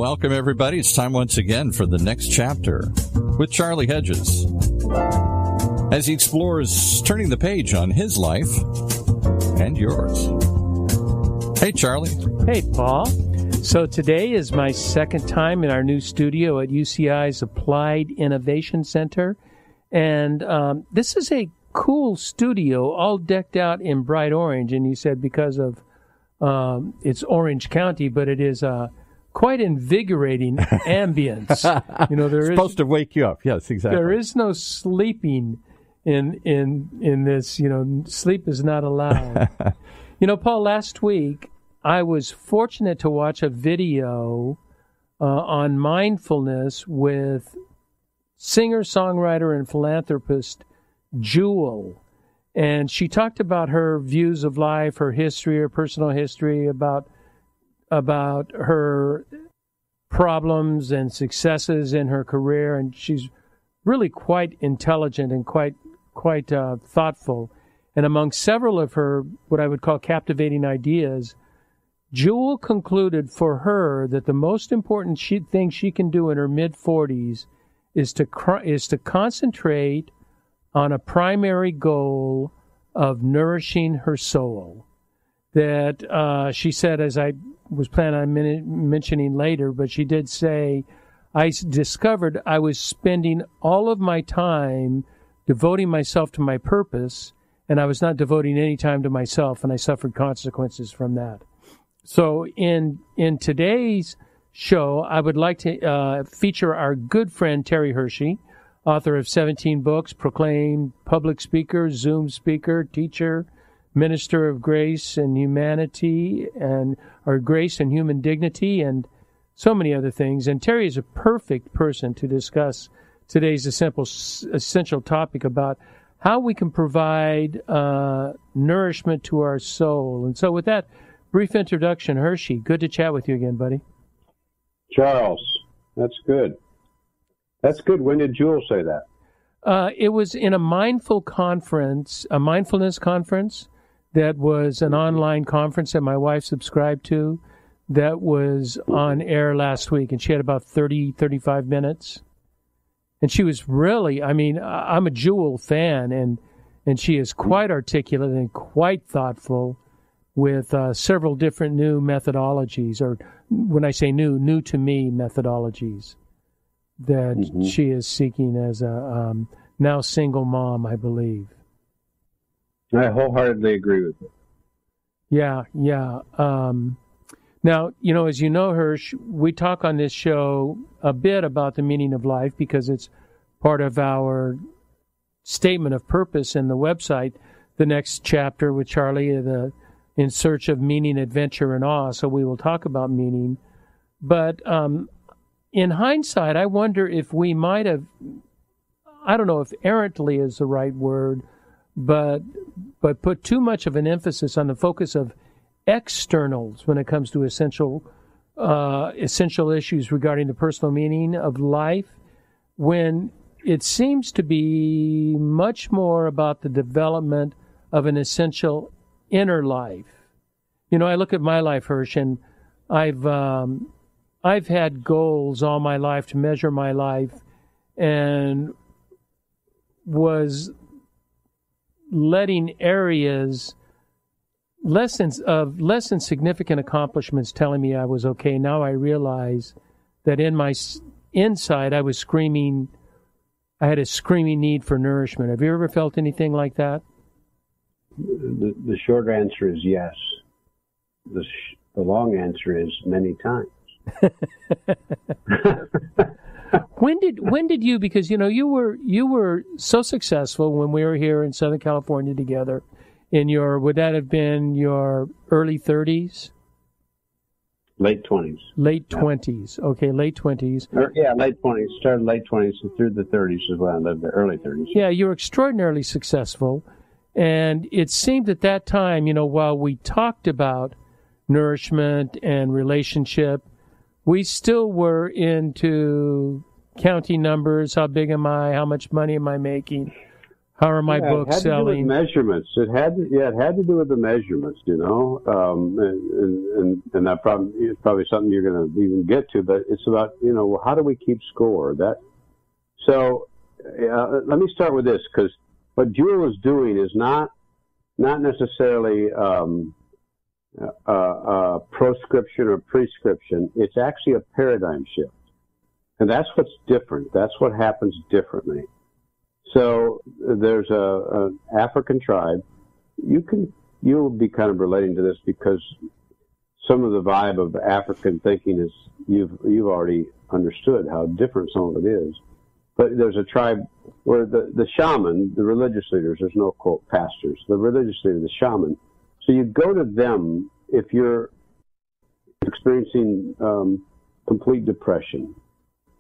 welcome everybody. It's time once again for the next chapter with Charlie Hedges as he explores turning the page on his life and yours. Hey, Charlie. Hey, Paul. So today is my second time in our new studio at UCI's Applied Innovation Center. And this is a cool studio, all decked out in bright orange. And you said because of it's Orange County, but it is quite invigorating ambience. You know, it's supposed to wake you up. Yes, exactly. There is no sleeping in this. You know, sleep is not allowed. You know, Paul, last week I was fortunate to watch a video on mindfulness with singer, songwriter, and philanthropist Jewel. And she talked about her views of life, her history, her personal history, about her problems and successes in her career. And she's really quite intelligent and quite thoughtful. And among several of her, what I would call captivating ideas, Jewel concluded for her that the most important thing she can do in her mid-40s is to concentrate on a primary goal of nourishing her soul. That she said, as I was planning on mentioning later, but she did say, I discovered I was spending all of my time devoting myself to my purpose, and I was not devoting any time to myself, and I suffered consequences from that. So in today's show, I would like to feature our good friend Terry Hershey, author of 17 books, proclaimed public speaker, Zoom speaker, teacher, minister of grace and humanity, or grace and human dignity, and so many other things. And Terry is a perfect person to discuss today's essential topic about how we can provide nourishment to our soul. And so with that brief introduction, Hershey, good to chat with you again, buddy. Charles, that's good. That's good. When did Jewel say that? It was in a mindfulness conference that was an online conference that my wife subscribed to that was on air last week. And she had about 35 minutes. And she was really, I mean, I'm a Jewel fan, and she is quite articulate and quite thoughtful with several different new methodologies, or when I say new to me methodologies that she is seeking as a now single mom, I believe. I wholeheartedly agree with you. Yeah. Now, you know, as you know, Hirsch, we talk on this show a bit about the meaning of life because it's part of our statement of purpose in the website, the next chapter with Charlie, In Search of Meaning, Adventure, and Awe. So we will talk about meaning. But in hindsight, I wonder if we might have, I don't know if errantly is the right word, but put too much of an emphasis on the focus of externals when it comes to essential issues regarding the personal meaning of life, when it seems to be much more about the development of an essential inner life. You know, I look at my life, Hirsch, and I've had goals all my life to measure my life, and was letting areas, less than significant accomplishments telling me I was okay. Now I realize that in my inside I was screaming, I had a screaming need for nourishment. Have you ever felt anything like that? The short answer is yes. The long answer is many times. When did you, because you know you were so successful when we were here in Southern California together, in your, would that have been your early 30s? Late 20s. Late 20s. Okay, late 20s. Late 20s. Started late 20s and through the 30s is when I lived there, early 30s. Yeah, you were extraordinarily successful. And it seemed at that time, you know, while we talked about nourishment and relationship, we still were into counting numbers. How big am I? How much money am I making? How are my books selling? It had to do with measurements. It had to do with the measurements, and that it's probably something you're going to even get to, but it's about, how do we keep score? So let me start with this, because what Jewel is doing is not necessarily proscription or prescription. It's actually a paradigm shift. And that's what's different. That's what happens differently. So there's an African tribe. You'll be kind of relating to this because some of the vibe of African thinking is you've already understood how different some of it is. But there's a tribe where the shaman, the religious leaders, there's no quote pastors, the religious leader, the shaman. So you go to them if you're experiencing complete depression.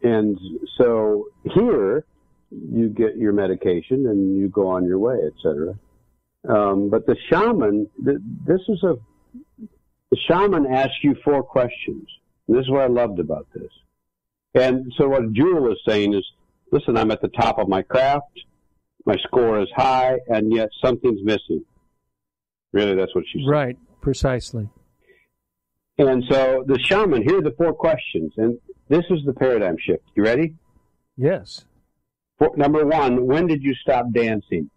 And so here you get your medication and you go on your way, etc. But the shaman, the shaman asks you 4 questions. And this is what I loved about this. And so what Jewel is saying is, listen, I'm at the top of my craft, my score is high, and yet something's missing. Really, that's what she said. Right, precisely. And so the shaman, here are the 4 questions, and this is the paradigm shift. You ready? Yes. Number 1, when did you stop dancing?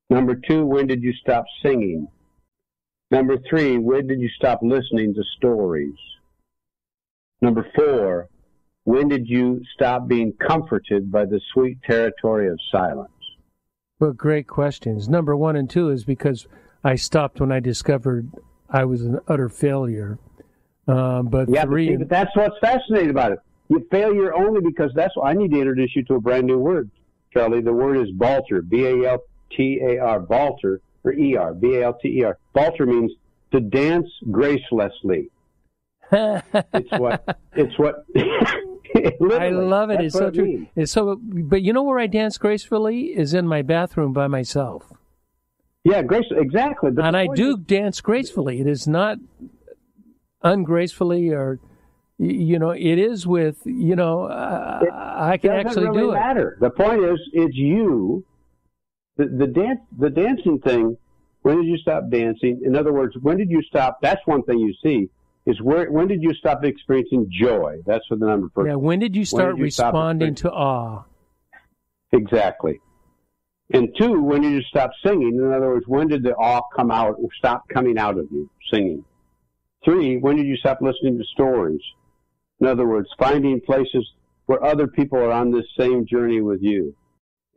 Number 2, when did you stop singing? Number 3, when did you stop listening to stories? Number 4, when did you stop being comforted by the sweet territory of silence? Well, great questions. Number 1 and 2 is because I stopped when I discovered I was an utter failure. But that's what's fascinating about it. You failure only because I need to introduce you to a brand new word, Charlie. The word is Balter, B-A-L-T-A-R, Balter, or E-R, B-A-L-T-E-R. Balter means to dance gracelessly. It's what I love it. It's so true. It's so, but you know where I dance gracefully is in my bathroom by myself. Yeah, exactly. But and I do dance gracefully. It is not ungracefully or, it is with, I can actually do it. It doesn't really matter. The point is, it's you. The dancing thing, when did you stop dancing? In other words, when did you stop? That's one thing you see. Is when did you stop experiencing joy? That's what the number first. Yeah, when did you start responding to awe? Exactly. And 2, when did you stop singing? In other words, when did the awe come out or stop coming out of you, singing? 3, when did you stop listening to stories? In other words, finding places where other people are on this same journey with you.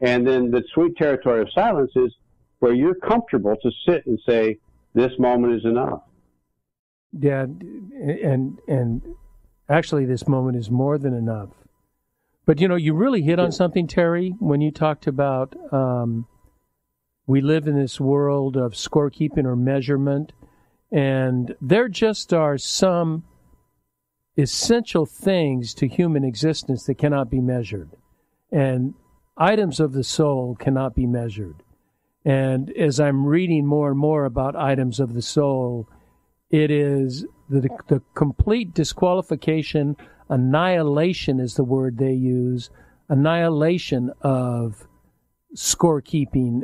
And then the sweet territory of silence is where you're comfortable to sit and say, this moment is enough. Yeah, and actually this moment is more than enough. But, you really hit on something, Terry, when you talked about we live in this world of scorekeeping or measurement, and there just are some essential things to human existence that cannot be measured. And items of the soul cannot be measured. And as I'm reading more and more about items of the soul, it is the complete disqualification, annihilation is the word they use, annihilation of scorekeeping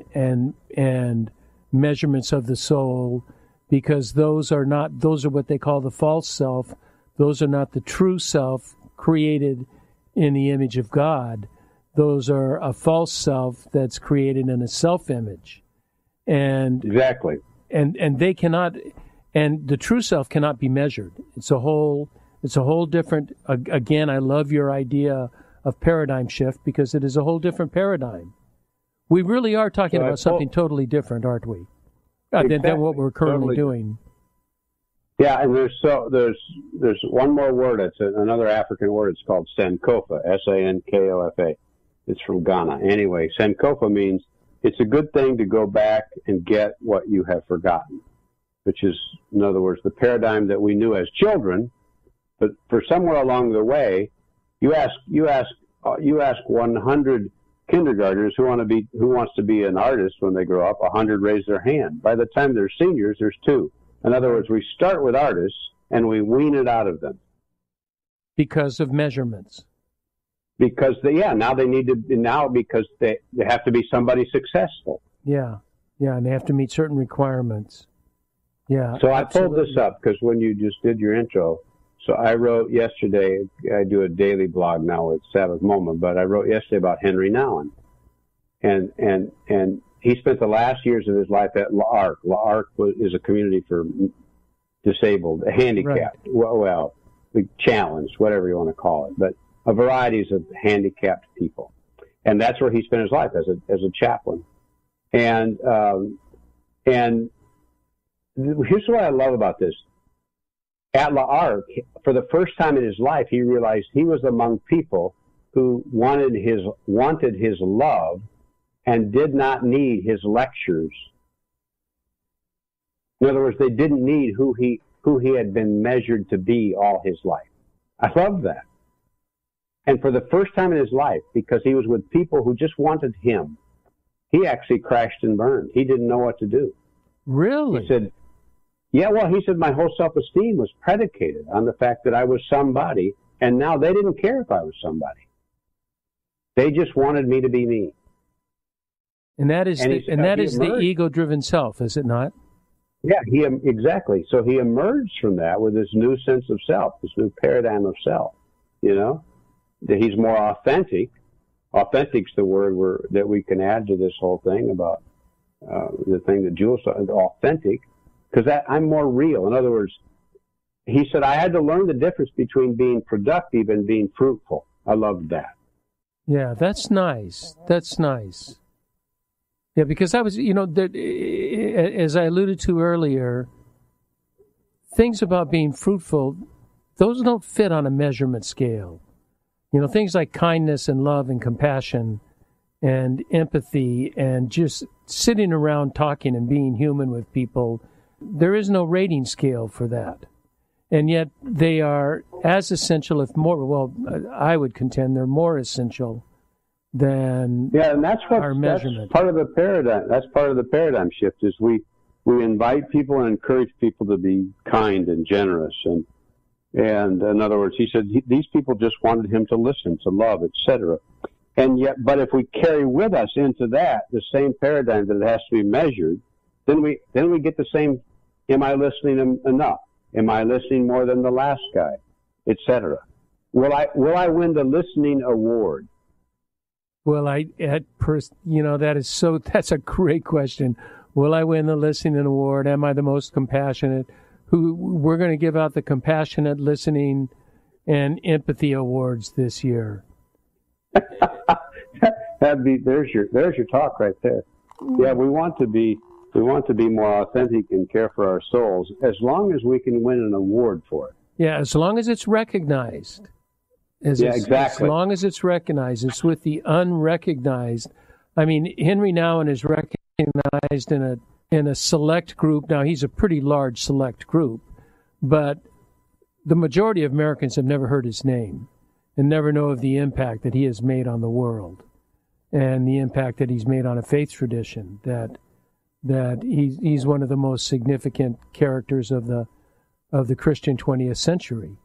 and measurements of the soul, because those are what they call the false self. Those are not the true self created in the image of God. Those are a false self that's created in a self-image. And exactly. And they cannot. And the true self cannot be measured. It's a whole different, again, I love your idea of paradigm shift because it is a whole different paradigm. We really are talking about something totally different, aren't we? Exactly. Than what we're currently doing. Yeah, and there's one more word. It's another African word. It's called Sankofa, S-A-N-K-O-F-A. It's from Ghana. Anyway, Sankofa means it's a good thing to go back and get what you have forgotten, which is, in other words, the paradigm that we knew as children, but for somewhere along the way, you ask 100 kindergartners who wants to be an artist when they grow up. 100 raise their hand. By the time they're seniors, there's 2. In other words, we start with artists and we wean it out of them because of measurements. because now because they have to be somebody successful. Yeah, and they have to meet certain requirements. Yeah. So absolutely. I pulled this up because when you just did your intro, so I wrote yesterday. I do a daily blog now with Sabbath Moment, but I wrote yesterday about Henry Nouwen, and he spent the last years of his life at La Ark. La Ark is a community for disabled, handicapped, well, challenged, whatever you want to call it, but a varieties of handicapped people, and that's where he spent his life as a chaplain. And here's what I love about this. At La Ark, for the first time in his life, he realized he was among people who wanted his love and did not need his lectures. In other words, they didn't need who he had been measured to be all his life. I love that. And for the first time in his life, because he was with people who just wanted him, he actually crashed and burned. He didn't know what to do. Really? He said, he said my whole self-esteem was predicated on the fact that I was somebody, and now they didn't care if I was somebody. They just wanted me to be me. And that is the ego-driven self, is it not? Yeah, exactly. So he emerged from that with this new sense of self, this new paradigm of self. That he's more authentic. Authentic's the word that we can add to this whole thing about the thing that Jules said, authentic, because I'm more real. In other words, he said, I had to learn the difference between being productive and being fruitful. I loved that. Yeah, that's nice. That's nice. Yeah, because I was, as I alluded to earlier, things about being fruitful, those don't fit on a measurement scale. Things like kindness and love and compassion and empathy and just sitting around talking and being human with people, there is no rating scale for that. And yet they are as essential, if more, well, I would contend they're more essential than and that's our measurement. That's part of the paradigm. That's part of the paradigm shift is we invite people and encourage people to be kind and generous. And in other words, he said these people just wanted him to listen, to love, etc. And yet, but if we carry with us into that the same paradigm that it has to be measured, then we get the same. Am I listening enough? Am I listening more than the last guy, etc. Will I win the listening award? Well, that's a great question. Will I win the listening award? Am I the most compassionate? We're going to give out the compassionate listening and empathy awards this year. There's your talk right there. Yeah, we want to be more authentic and care for our souls as long as we can win an award for it. Yeah, as long as it's recognized. Exactly. As long as it's recognized. It's with the unrecognized. I mean, Henry Nouwen is recognized in a select group. Now, he's a pretty large select group, but the majority of Americans have never heard his name and never know of the impact that he has made on the world and the impact that he's made on a faith tradition, that he's one of the most significant characters of the Christian 20th century.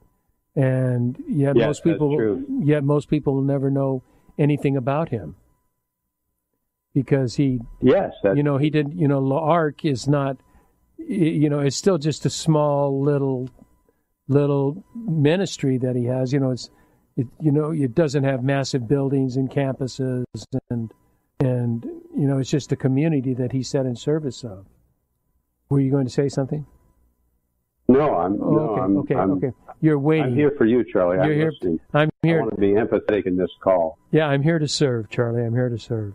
And yet most people will never know anything about him because La Ark is not, it's still just a small little ministry that he has. It doesn't have massive buildings and campuses and it's just a community that he set in service of. Were you going to say something? No, Okay. You're waiting. I'm here for you, Charlie. I'm here. I want to be empathetic in this call. Yeah, I'm here to serve, Charlie. I'm here to serve.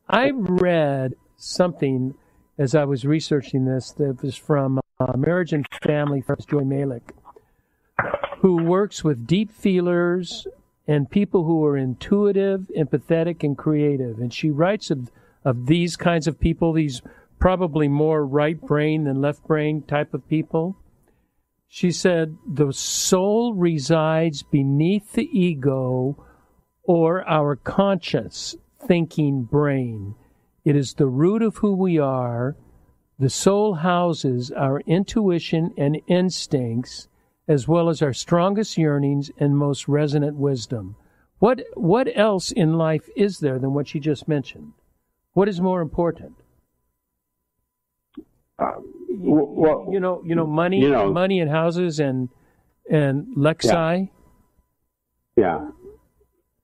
I read something as I was researching this that was from Marriage and Family therapist Joy Malick, who works with deep feelers and people who are intuitive, empathetic, and creative. And she writes of these kinds of people, these probably more right brain than left brain type of people. She said, the soul resides beneath the ego or our conscious thinking brain. It is the root of who we are. The soul houses our intuition and instincts as well as our strongest yearnings and most resonant wisdom. What else in life is there than what you just mentioned? What is more important? Money and houses and Lexi. Yeah.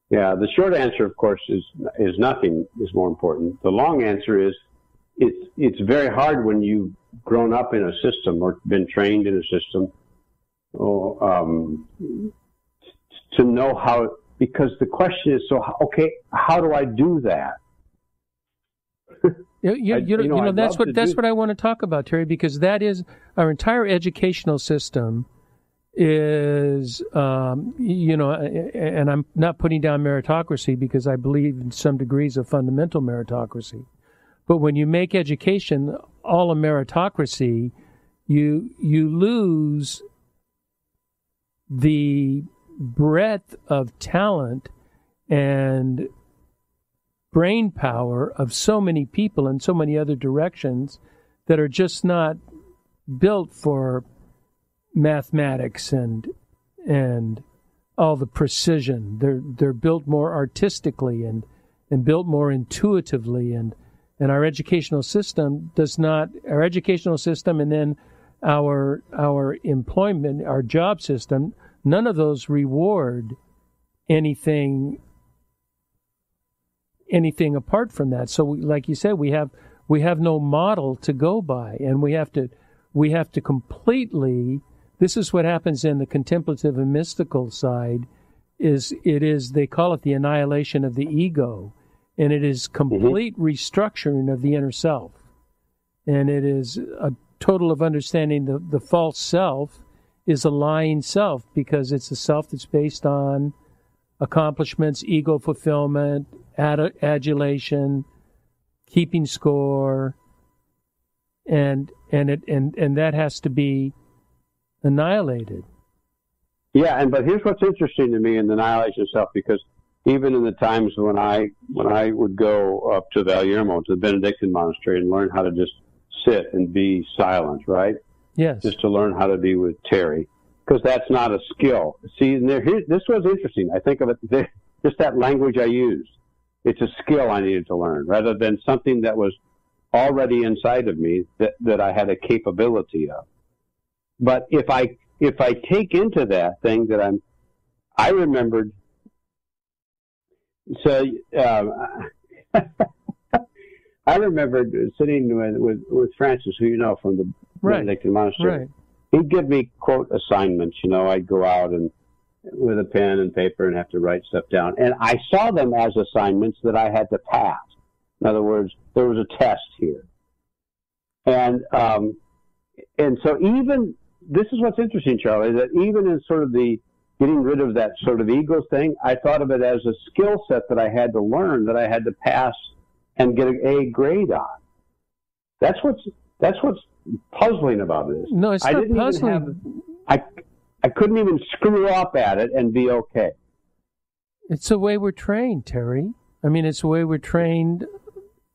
The short answer, of course, is nothing is more important. The long answer is it's very hard when you've grown up in a system or been trained in a system to know how. Because the question is, how do I do that? That's what I want to talk about, Terry, because that is our entire educational system is, and I'm not putting down meritocracy because I believe in some degrees of fundamental meritocracy. But when you make education all a meritocracy, you lose the breadth of talent and brain power of so many people in so many other directions that are just not built for mathematics and all the precision. They're built more artistically and built more intuitively, and our educational system does not. Our educational system and then our employment, our job system, none of those reward anything apart from that. So, like you said, we have no model to go by, and we have to completely. This is what happens in the contemplative and mystical side. They call it the annihilation of the ego, and it is complete restructuring of the inner self, and it is a total of understanding the false self is a lying self, because it's a self that's based on accomplishments, ego fulfillment, adulation, keeping score, and that has to be annihilated. Yeah, but here's what's interesting to me in the annihilation of self, because even in the times when I would go up to Valiermo, to the Benedictine monastery, and learn how to just sit and be silent, right? Yes. Just to learn how to be with Terry, because that's not a skill. See, this was interesting. I think of it, just that language I used. It's a skill I needed to learn, rather than something that was already inside of me that I had a capability of. But if I take into that thing that I remembered. So I remembered sitting with Francis, who you know from the Benedictine monastery. Right. He'd give me, quote, assignments. I'd go out and with a pen and paper and have to write stuff down. And I saw them as assignments that I had to pass. In other words, there was a test here. And so even, this is what's interesting, Charlie, that even in sort of the getting rid of that sort of ego thing, I thought of it as a skill set that I had to learn, that I had to pass and get an A grade on. That's what's puzzling about this. No, it's not puzzling. I couldn't even screw up at it and be okay. It's the way we're trained, Terry. I mean, it's the way we're trained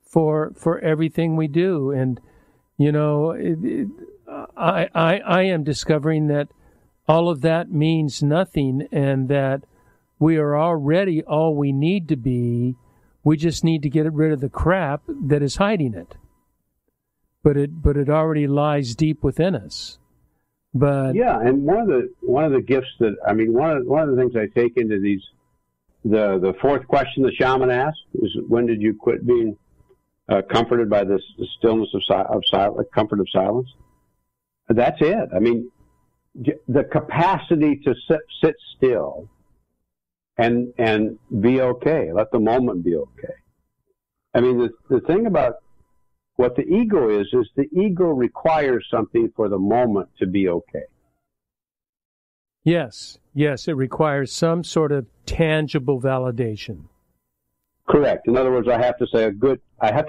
for everything we do. And, I am discovering that all of that means nothing, and that we are already all we need to be. We just need to get rid of the crap that is hiding it. But it already lies deep within us. But yeah, and one of the gifts that one of the things I take into these, the fourth question the shaman asked is, when did you quit being comforted by the stillness of silence, comfort of silence? That's it. I mean, the capacity to sit still and be okay. Let the moment be okay. I mean, the thing about what the ego is the ego requires something for the moment to be okay. Yes, it requires some sort of tangible validation. Correct. In other words, I have to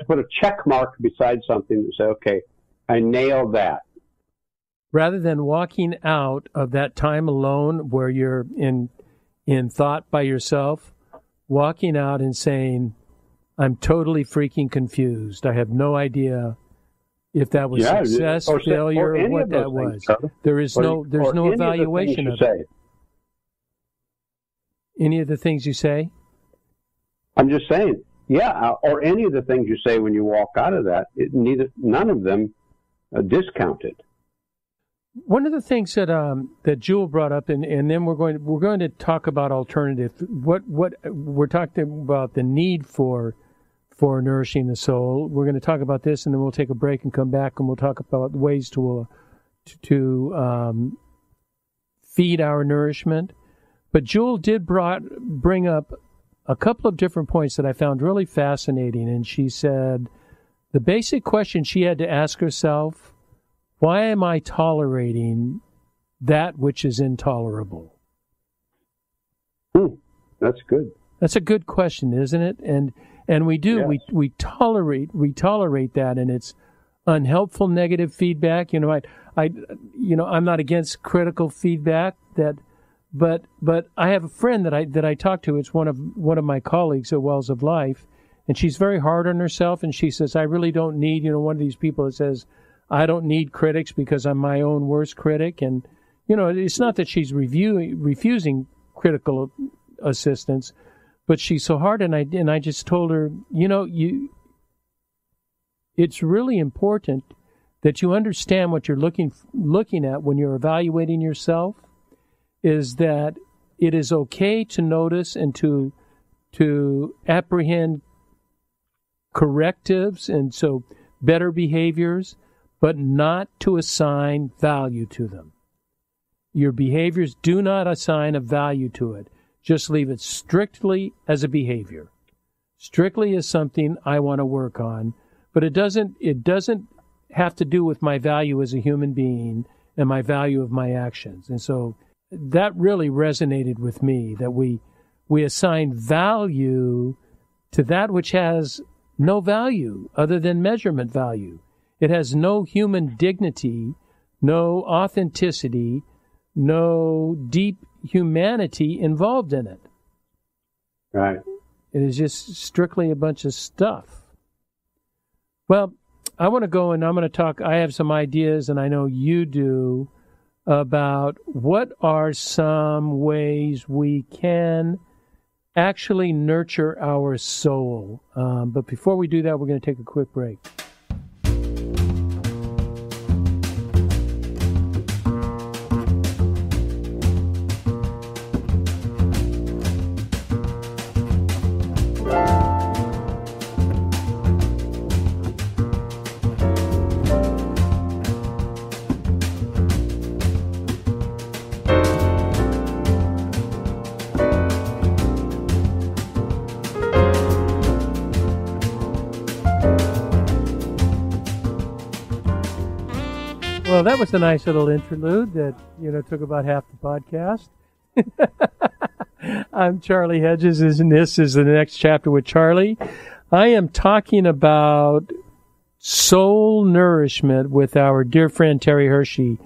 put a check mark beside something and say, okay, I nailed that. Rather than walking out of that time alone where you're in thought by yourself, walking out and saying, I'm totally freaking confused. I have no idea if that was success, failure, or what that was. There's no evaluation of it. Any of the things you say? I'm just saying, or any of the things you say when you walk out of that, none of them discounted. One of the things that Jewel brought up, and then we're going to talk about alternative. What we're talking about, the need for nourishing the soul. We're going to talk about this, and then we'll take a break and come back, and we'll talk about ways to feed our nourishment. But Jewel did bring up a couple of different points that I found really fascinating, and she said the basic question she had to ask herself: why am I tolerating that which is intolerable? That's good. That's a good question, isn't it? And we do. Yes. We tolerate that, and it's unhelpful negative feedback. I'm not against critical feedback, but I have a friend that I talk to. It's one of my colleagues at Wells of Life, and she's very hard on herself, and she says, I really don't need, one of these people that says, I don't need critics because I'm my own worst critic. And, it's not that she's refusing critical assistance, but she's so hard. And I just told her, it's really important that you understand what you're looking at when you're evaluating yourself, is that it is okay to notice and to apprehend correctives, and so better behaviors, but not to assign value to them. Your behaviors, do not assign a value to it. Just leave it strictly as a behavior, strictly as something I want to work on. But it doesn't have to do with my value as a human being and my value of my actions. And so that really resonated with me, that we assign value to that which has no value other than measurement value. It has no human dignity, no authenticity, no deep humanity involved in it. Right. It is just strictly a bunch of stuff. Well, I want to go and I'm going to talk. I have some ideas, and I know you do, about what are some ways we can actually nurture our soul. But before we do that, we're going to take a quick break. Well, that was a nice little interlude that, took about half the podcast. I'm Charlie Hedges, and this is the next chapter with Charlie. I am talking about soul nourishment with our dear friend Terry Hershey,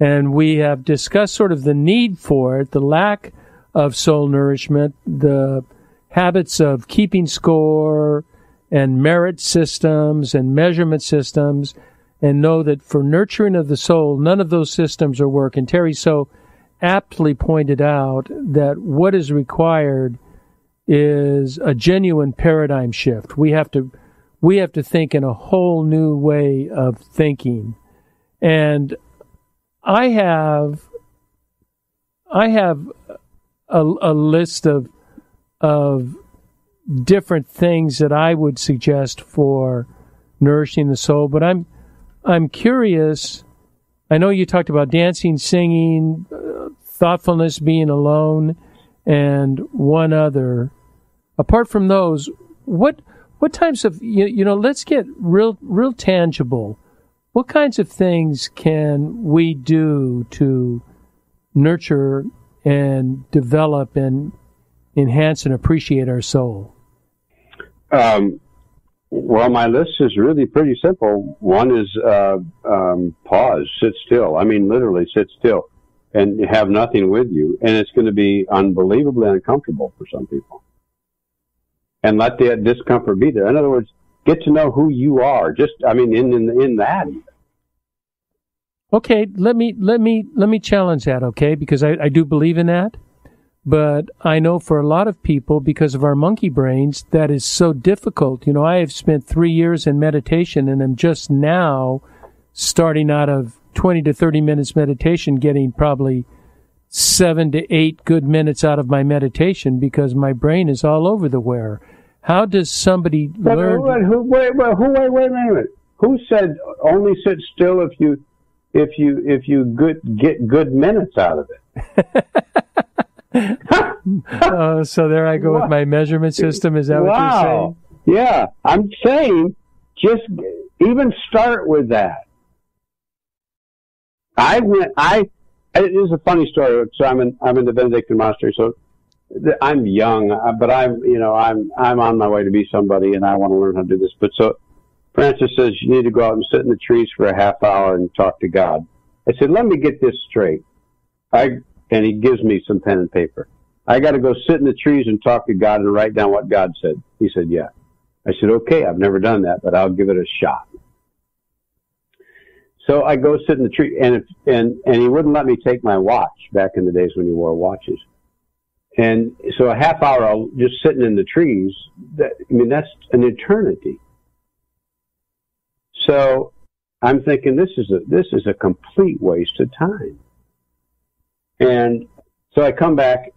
and we have discussed sort of the need for it, the lack of soul nourishment, the habits of keeping score and merit systems and measurement systems, and know that for nurturing of the soul, none of those systems are working. Terry so aptly pointed out that what is required is a genuine paradigm shift. We have to think in a whole new way of thinking. And I have a list of different things that I would suggest for nourishing the soul, but I'm curious. I know you talked about dancing, singing, thoughtfulness, being alone, and one other. Apart from those, what types of, let's get real tangible. What kinds of things can we do to nurture and develop and enhance and appreciate our soul? Well, my list is really pretty simple. One is pause, sit still. I mean, literally sit still and have nothing with you. And it's going to be unbelievably uncomfortable for some people. And let that discomfort be there. In other words, get to know who you are. Just, I mean, in that. Okay, let me challenge that, okay? Because I do believe in that. But I know for a lot of people, because of our monkey brains, that is so difficult. You know, I have spent 3 years in meditation, and I'm just now starting out of 20 to 30 minutes meditation, getting probably 7 to 8 good minutes out of my meditation because my brain is all over the where. How does somebody learn? Wait a minute. Who said only sit still if you get good minutes out of it? So there I go with my measuring system. Is that what you're saying? Yeah, I'm saying just even start with that. It is a funny story. So I'm in the Benedictine monastery. So I'm young, but I'm on my way to be somebody, and I want to learn how to do this. But so Francis says you need to go out and sit in the trees for a half hour and talk to God. I said, let me get this straight. And he gives me some pen and paper. I got to go sit in the trees and talk to God and write down what God said. He said, yeah. I said, okay, I've never done that, but I'll give it a shot. So I go sit in the tree, and he wouldn't let me take my watch back in the days when you wore watches. And so a half hour, I'll just sitting in the trees. That's an eternity. So I'm thinking this is a complete waste of time. And so I come back,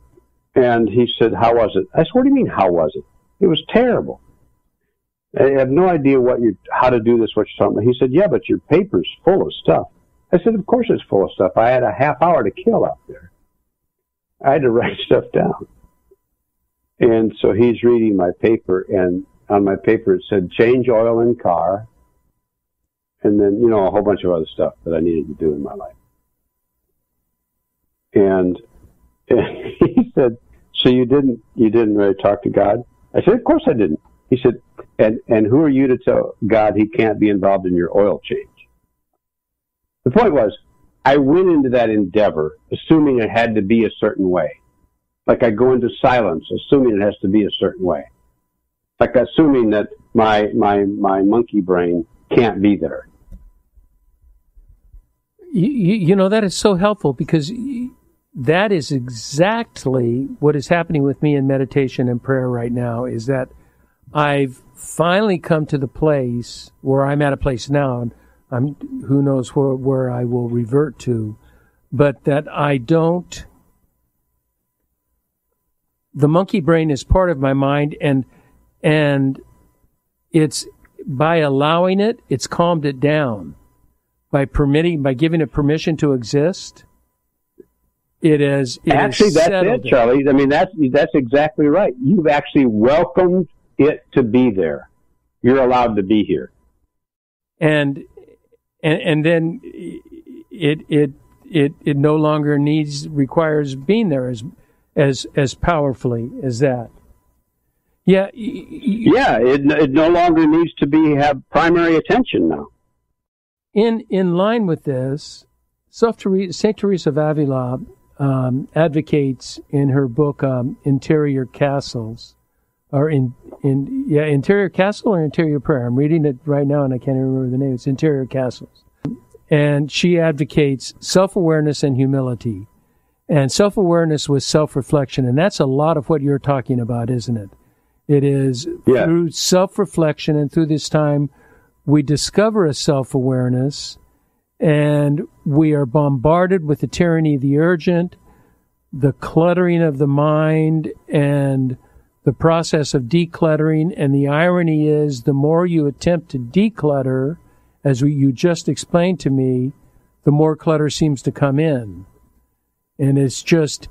and he said, how was it? I said, what do you mean, how was it? It was terrible. I have no idea how to do this, what you're talking about. He said, yeah, but your paper's full of stuff. I said, of course it's full of stuff. I had a half hour to kill out there. I had to write stuff down. And so he's reading my paper, and on my paper it said, change oil in car, and then, a whole bunch of other stuff that I needed to do in my life. And he said, so you didn't really talk to God? I said, of course I didn't. He said, and who are you to tell God he can't be involved in your oil change? The point was, I went into that endeavor assuming it had to be a certain way. Like I go into silence assuming it has to be a certain way. Like assuming that my monkey brain can't be there. That is so helpful because that is exactly what is happening with me in meditation and prayer right now, is that I've finally come to the place where I'm at a place now, and who knows where I will revert to, but that the monkey brain is part of my mind, and it's, by allowing it, it's calmed it down. By giving it permission to exist, that's it, Charlie. I mean, that's exactly right. You've actually welcomed it to be there. You're allowed to be here. And then it no longer requires being there as powerfully as that. Yeah. It no longer needs to have primary attention now. In line with this, Saint Teresa of Avila advocates in her book Interior Castles, or Interior Castle or Interior Prayer. I'm reading it right now and I can't even remember the name. It's Interior Castles. And she advocates self-awareness and humility. And self-awareness with self-reflection. And that's a lot of what you're talking about, isn't it? It is through self-reflection, and through this time we discover a self-awareness, and we are bombarded with the tyranny of the urgent, the cluttering of the mind, and the process of decluttering. And the irony is, the more you attempt to declutter, as you just explained to me, the more clutter seems to come in. And it's just,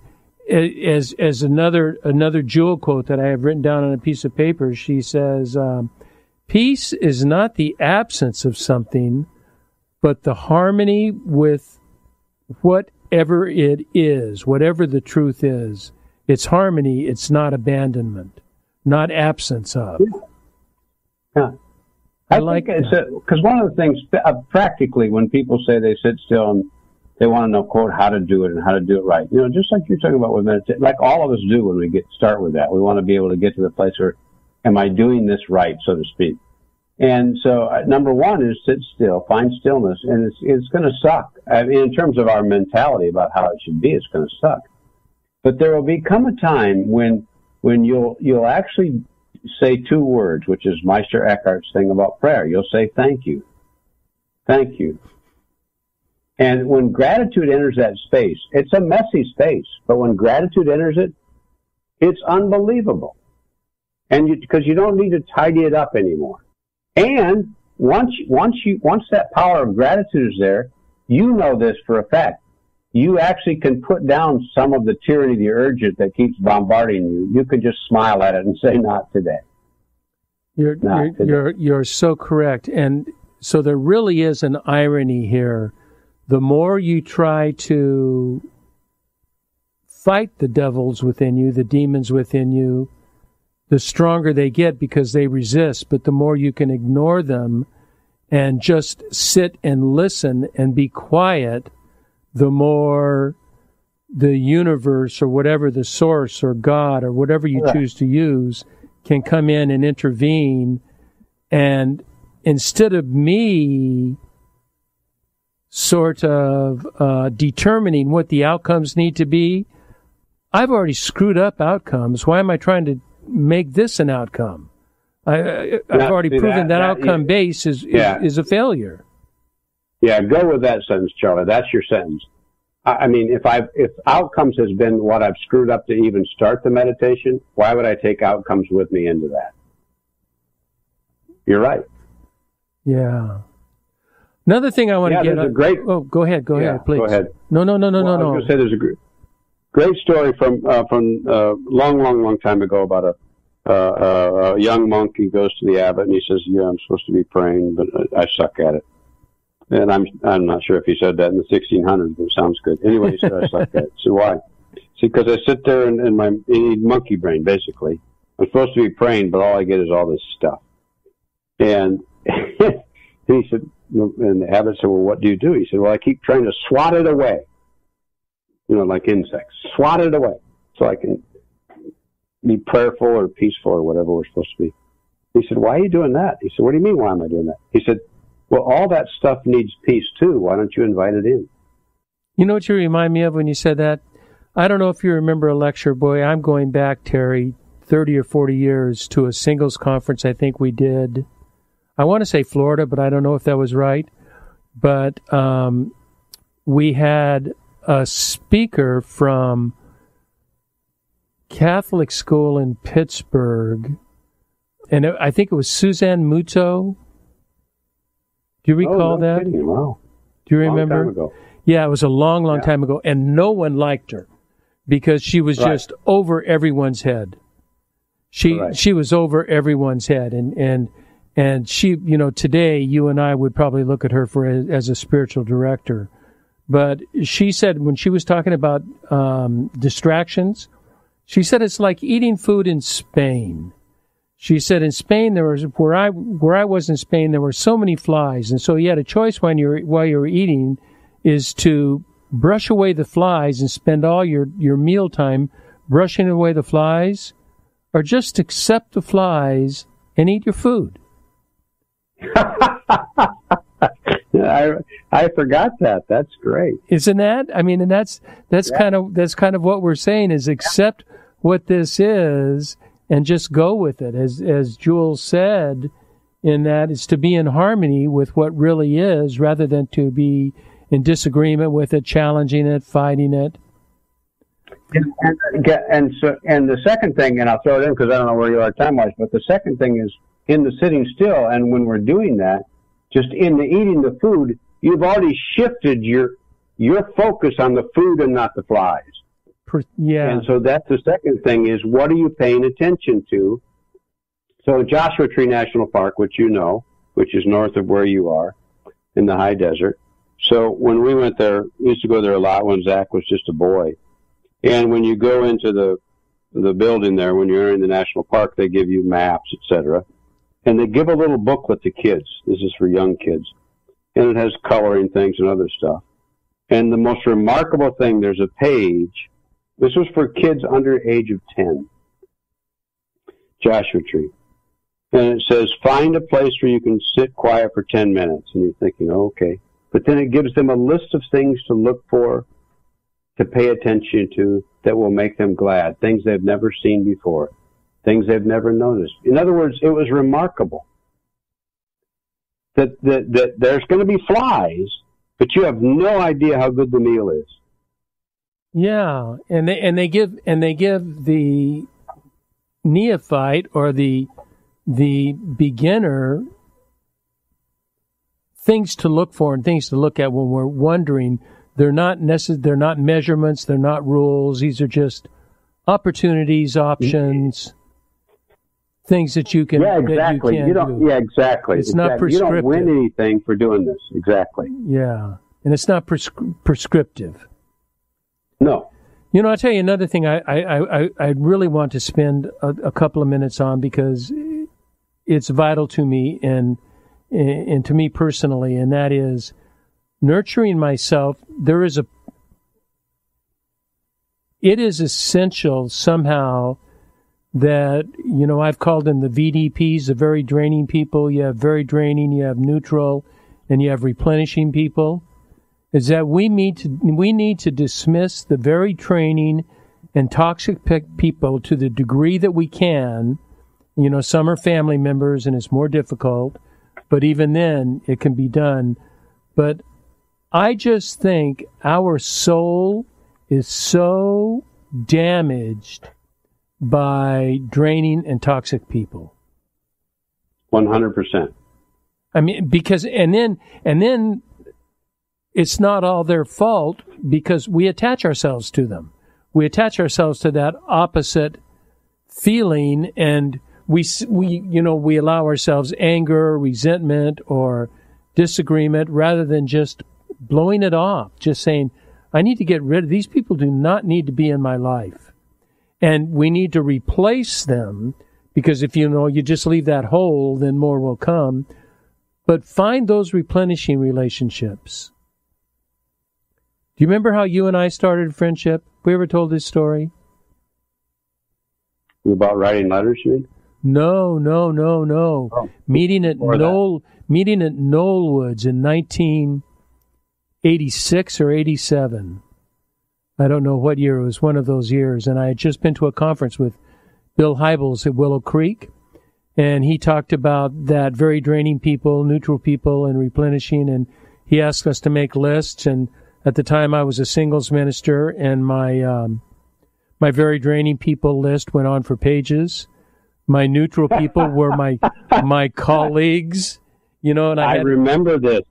as another Jewel quote that I have written down on a piece of paper, she says, peace is not the absence of something, but the harmony with whatever it is, whatever the truth is. It's harmony, it's not abandonment, not absence of. Yeah. I like it. Because one of the things, practically, when people say they sit still and they want to know, quote, how to do it and how to do it right. Just like you're talking about with meditation, like all of us do when we start with that. We want to be able to get to the place where, am I doing this right, so to speak? And so number one is sit still, find stillness, and it's going to suck. I mean, in terms of our mentality about how it should be, it's going to suck. But there will become a time when you'll actually say two words, which is Meister Eckhart's thing about prayer. You'll say, thank you. Thank you. And when gratitude enters that space, it's a messy space, but when gratitude enters it, it's unbelievable. And because you don't need to tidy it up anymore. And once that power of gratitude is there, you know this for a fact. You actually can put down some of the tyranny, the urge that keeps bombarding you. You can just smile at it and say, not today. You're so correct. And so there really is an irony here. The more you try to fight the devils within you, the demons within you, the stronger they get because they resist. But the more you can ignore them and just sit and listen and be quiet, the more the universe or whatever, the source or God or whatever you choose to use, can come in and intervene. And instead of me sort of determining what the outcomes need to be, I've already screwed up outcomes. Why am I trying to make this an outcome? I've already proven that outcome base is a failure. Yeah, go with that sentence, Charlie. That's your sentence. I mean, if outcomes has been what I've screwed up to even start the meditation, why would I take outcomes with me into that? You're right. Yeah. Another thing I want to get at. Go ahead, please. Go ahead. No. I was going to say there's a great story from long time ago about a young monk. He goes to the abbot and he says, "Yeah, I'm supposed to be praying, but I suck at it." And I'm not sure if he said that in the 1600s, but it sounds good. Anyway, he said, "I suck at it." So why? See, because I sit there in my monkey brain, basically. I'm supposed to be praying, but all I get is all this stuff. And he said, and the abbot said, "Well, what do you do?" He said, "Well, I keep trying to swat it away. Like insects. Swat it away so I can be prayerful or peaceful or whatever we're supposed to be." He said, "Why are you doing that?" He said, "What do you mean, why am I doing that?" He said, "Well, all that stuff needs peace too. Why don't you invite it in?" You know what you remind me of when you said that? I don't know if you remember a lecture, boy. I'm going back, Terry, 30 or 40 years to a singles conference I think we did. I want to say Florida, but I don't know if that was right. But we had a speaker from Catholic school in Pittsburgh, and I think it was Suzanne Muto. Do you recall that? Kidding. Wow. Do you remember? Long time ago. Yeah, it was a long time ago, and no one liked her because she was just over everyone's head. She was over everyone's head, and she, today you and I would probably look at her as a spiritual director. But she said when she was talking about distractions, she said it's like eating food in Spain. She said in Spain where I was in Spain, there were so many flies, and so you had a choice while you were eating is to brush away the flies and spend all your meal time brushing away the flies, or just accept the flies and eat your food. I forgot that. That's great. Isn't that? I mean, and that's kind of what we're saying is accept what this is and just go with it. As Jules said, in that it's to be in harmony with what really is rather than to be in disagreement with it, challenging it, fighting it. And the second thing, and I'll throw it in because I don't know where you are time-wise, but the second thing is in the sitting still, and when we're doing that, just in the eating the food, you've already shifted your focus on the food and not the flies. Yeah. And so that's the second thing is what are you paying attention to? So Joshua Tree National Park, which which is north of where you are in the high desert. So when we went there, we used to go there a lot when Zach was just a boy. And when you go into the building there, when you're in the national park, they give you maps, etc. And they give a little booklet to kids. This is for young kids. And it has coloring things and other stuff. And the most remarkable thing, there's a page. This was for kids under age of 10. Joshua Tree. And it says, find a place where you can sit quiet for 10 minutes. And you're thinking, oh, okay. But then it gives them a list of things to look for, to pay attention to, that will make them glad. Things they've never seen before. Things they've never noticed. In other words, it was remarkable that there's going to be flies, but you have no idea how good the meal is. Yeah, and they give the neophyte or the beginner things to look for and things to look at when we're wondering. They're not measurements, they're not rules. These are just opportunities, options, things that you can. Yeah, exactly. That you can do. Yeah, exactly. It's not prescriptive. You don't win anything for doing this. Exactly. Yeah, and it's not prescriptive. No. You know, I'll tell you another thing I really want to spend a couple of minutes on, because it's vital to me and to me personally, and that is nurturing myself. It is essential somehow that, you know, I've called them the VDPs, the very draining people. You have very draining, you have neutral, and you have replenishing people. Is that we need to dismiss the very draining and toxic people to the degree that we can. You know, some are family members and it's more difficult, but even then it can be done. But I just think our soul is so damaged by draining and toxic people. 100%. I mean, because, and then it's not all their fault, because we attach ourselves to them. We attach ourselves to that opposite feeling, and we allow ourselves anger, resentment, or disagreement, rather than just blowing it off, just saying, I need to get rid of these people. Do not need to be in my life. And we need to replace them, because if you just leave that hole, then more will come. But find those replenishing relationships. Do you remember how you and I started friendship? We ever told this story? About writing letters, you mean? No. Oh, Meeting at Knollwoods in 1986 or 87. I don't know what year. It was one of those years. And I had just been to a conference with Bill Hybels at Willow Creek. And he talked about that very draining people, neutral people, and replenishing. And he asked us to make lists. And at the time, I was a singles minister, and my very draining people list went on for pages. My neutral people were my colleagues, you know. And I remember this.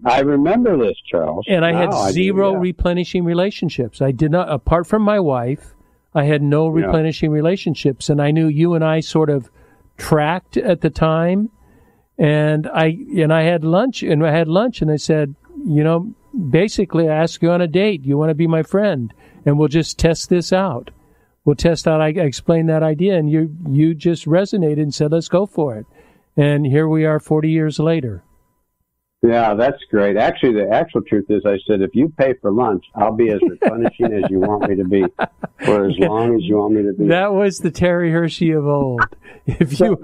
Charles. And I had zero replenishing relationships. I did not, apart from my wife, I had no replenishing relationships. And I knew you and I sort of tracked at the time. And I had lunch, and I said, you know, basically, I ask you on a date. You want to be my friend, and we'll just test this out. We'll test out. I explained that idea, and you just resonated and said, "Let's go for it." And here we are, 40 years later. Yeah, that's great. Actually, the actual truth is, I said, if you pay for lunch, I'll be as replenishing as you want me to be, for as long as you want me to be. That was the Terry Hershey of old. That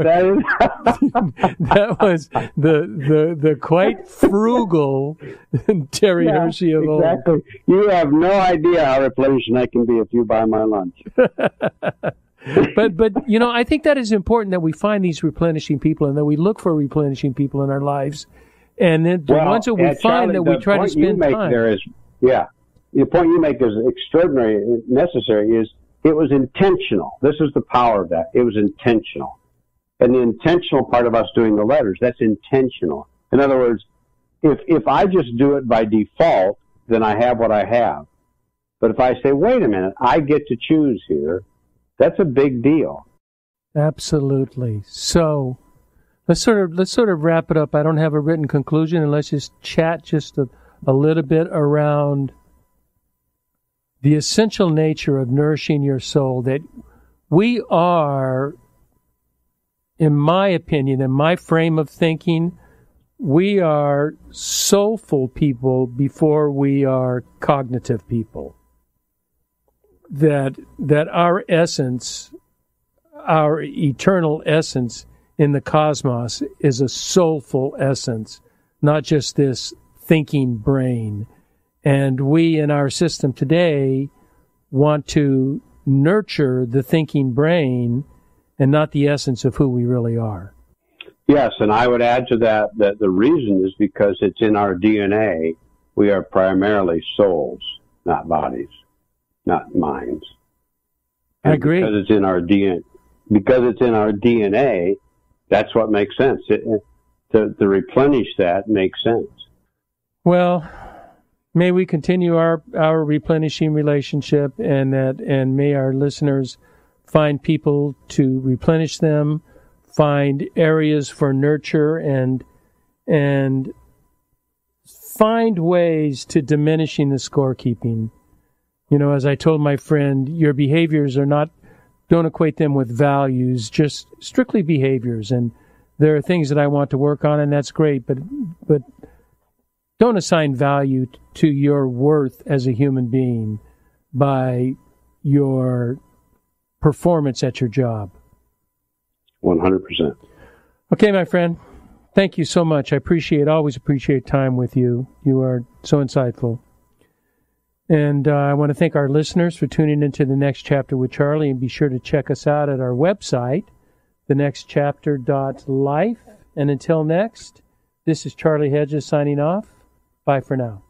was the quite frugal Terry Hershey of old. Exactly. You have no idea how replenishing I can be if you buy my lunch. But you know, I think that is important, that we find these replenishing people and that we look for replenishing people in our lives. And then the ones that we find, Charlie, that we try to spend time. The point you make is extraordinary, necessary, is it was intentional. This is the power of that. It was intentional. And the intentional part of us doing the letters, that's intentional. In other words, if I just do it by default, then I have what I have. But if I say, wait a minute, I get to choose here, that's a big deal. Absolutely. So let's sort of wrap it up. I don't have a written conclusion, and let's just chat just a little bit around the essential nature of nourishing your soul. That we are, in my opinion, in my frame of thinking, we are soulful people before we are cognitive people. That our essence, our eternal essence, in the cosmos is a soulful essence, not just this thinking brain. And we in our system today want to nurture the thinking brain and not the essence of who we really are. Yes, and I would add to that the reason is because it's in our DNA. We are primarily souls, not bodies, not minds. And I agree. Because it's in our DNA, that's what makes sense. To replenish that makes sense. Well, may we continue our replenishing relationship, and may our listeners find people to replenish them, find areas for nurture, and find ways to diminishing the scorekeeping. You know, as I told my friend, your behaviors don't equate them with values, just strictly behaviors. And there are things that I want to work on, and that's great, but don't assign value to your worth as a human being by your performance at your job. 100%. Okay, my friend. Thank you so much. I always appreciate time with you. You are so insightful. And I want to thank our listeners for tuning into The Next Chapter with Charlie, and be sure to check us out at our website, thenextchapter.life. And until next, this is Charlie Hedges signing off. Bye for now.